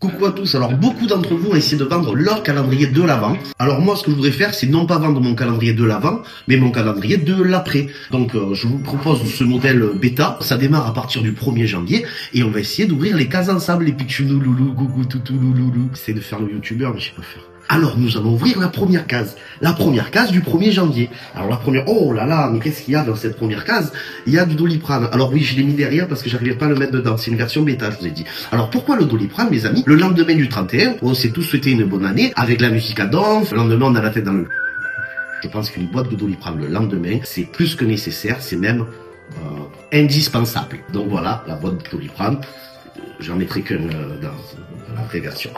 Coucou à tous, alors beaucoup d'entre vous ont essayé de vendre leur calendrier de l'avant. Alors moi ce que je voudrais faire c'est non pas vendre mon calendrier de l'avant, mais mon calendrier de l'après. Donc je vous propose ce modèle bêta, ça démarre à partir du 1er janvier et on va essayer d'ouvrir les cases ensemble, les pichounou loulou, gougou toutou loulou. J'essaie de faire le youtubeur mais je sais pas faire. Alors nous allons ouvrir la première case du 1er janvier. Alors la première, oh là là, mais qu'est-ce qu'il y a dans cette première case? Il y a du Doliprane. Alors oui, je l'ai mis derrière parce que j'arrivais pas à le mettre dedans, c'est une version bêta, je vous ai dit. Alors pourquoi le Doliprane, mes amis? Le lendemain du 31, on s'est tous souhaité une bonne année, avec la musique à danse, le lendemain on a la tête dans le... Je pense qu'une boîte de Doliprane le lendemain, c'est plus que nécessaire, c'est même indispensable. Donc voilà, la boîte de Doliprane, j'en mettrai qu'une dans la vraie version.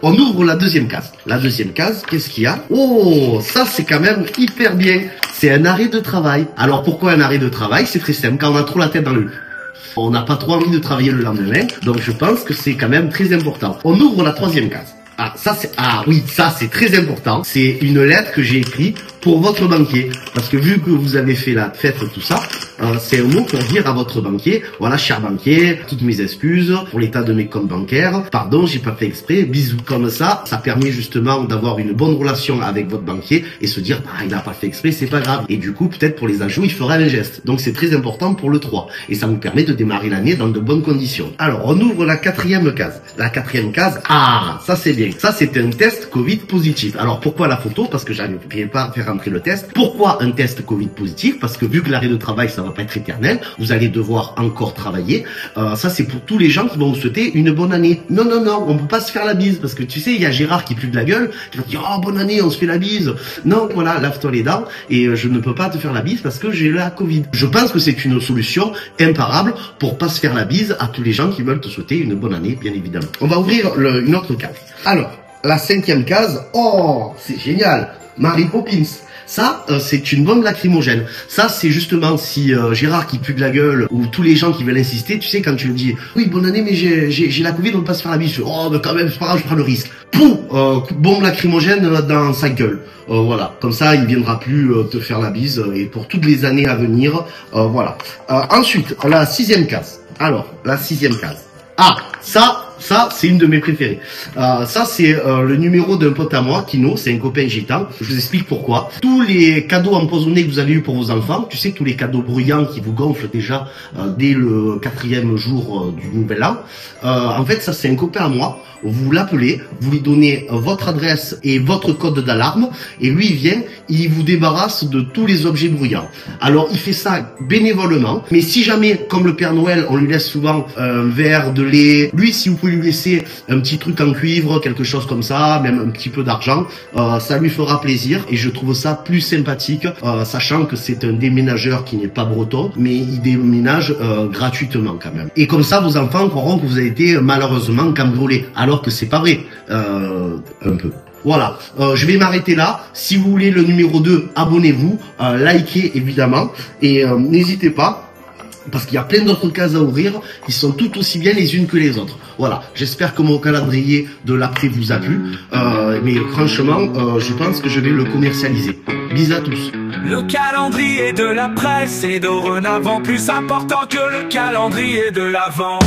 On ouvre la deuxième case. La deuxième case, qu'est-ce qu'il y a? Oh, ça c'est quand même hyper bien. C'est un arrêt de travail. Alors pourquoi un arrêt de travail? C'est très simple, quand on a trop la tête dans le... On n'a pas trop envie de travailler le lendemain, donc je pense que c'est quand même très important. On ouvre la troisième case. Ah oui, ça c'est très important. C'est une lettre que j'ai écrite pour votre banquier. Parce que vu que vous avez fait la fête, tout ça, c'est un mot pour dire à votre banquier, voilà, cher banquier, toutes mes excuses pour l'état de mes comptes bancaires. Pardon, j'ai pas fait exprès. Bisous. Comme ça permet justement d'avoir une bonne relation avec votre banquier et se dire, bah, il a pas fait exprès, c'est pas grave. Et du coup, peut-être pour les ajouts, il fera un geste. Donc c'est très important pour le 3. Et ça vous permet de démarrer l'année dans de bonnes conditions. Alors, on ouvre la quatrième case. La quatrième case, ça c'est bien. Ça c'est un test Covid positif. Alors pourquoi la photo? Parce que j'arrivais pas à faire rentrer le test. Pourquoi un test Covid positif? Parce que vu que l'arrêt de travail ça va pas être éternel, vous allez devoir encore travailler. Ça c'est pour tous les gens qui vont vous souhaiter une bonne année. Non, on peut pas se faire la bise parce que tu sais, il y a Gérard qui pue de la gueule, qui va dire oh bonne année, on se fait la bise. Non, voilà, lave-toi les dents et je ne peux pas te faire la bise parce que j'ai la Covid. Je pense que c'est une solution imparable pour pas se faire la bise à tous les gens qui veulent te souhaiter une bonne année, bien évidemment. On va ouvrir une autre case. Alors, la cinquième case, oh, c'est génial, Mary Poppins. Ça, c'est une bombe lacrymogène. Ça, c'est justement si Gérard qui pue de la gueule ou tous les gens qui veulent insister, tu sais, quand tu lui dis « Oui, bonne année, mais j'ai la Covid, on ne peut pas se faire la bise. » Oh, mais quand même, c'est pas grave, je prends le risque. Pouf, bombe lacrymogène dans sa gueule. Voilà, comme ça, il ne viendra plus te faire la bise et pour toutes les années à venir, voilà. Ensuite, la sixième case. Alors, la sixième case. Ça, c'est une de mes préférées. Ça, c'est le numéro d'un pote à moi, Kino, c'est un copain gitan. Je vous explique pourquoi. Tous les cadeaux empoisonnés que vous avez eu pour vos enfants, tu sais, tous les cadeaux bruyants qui vous gonflent déjà dès le 4e jour du nouvel an. En fait, ça, c'est un copain à moi. Vous l'appelez, vous lui donnez votre adresse et votre code d'alarme, et lui, il vient, il vous débarrasse de tous les objets bruyants. Alors, il fait ça bénévolement, mais si jamais, comme le Père Noël, on lui laisse souvent un verre de lait, lui, si vous pouvez lui laisser un petit truc en cuivre, quelque chose comme ça, même un petit peu d'argent, ça lui fera plaisir, et je trouve ça plus sympathique, sachant que c'est un déménageur qui n'est pas breton, mais il déménage gratuitement quand même. Et comme ça, vos enfants croiront que vous avez été malheureusement cambriolé, alors que c'est pas vrai, un peu. Voilà, je vais m'arrêter là. Si vous voulez le numéro 2, abonnez-vous, likez évidemment, et n'hésitez pas, parce qu'il y a plein d'autres cases à ouvrir qui sont tout aussi bien les unes que les autres. Voilà, j'espère que mon calendrier de l'après vous a plu, mais franchement, je pense que je vais le commercialiser. Bisous à tous. Le calendrier de la presse est dorénavant plus important que le calendrier de l'avant.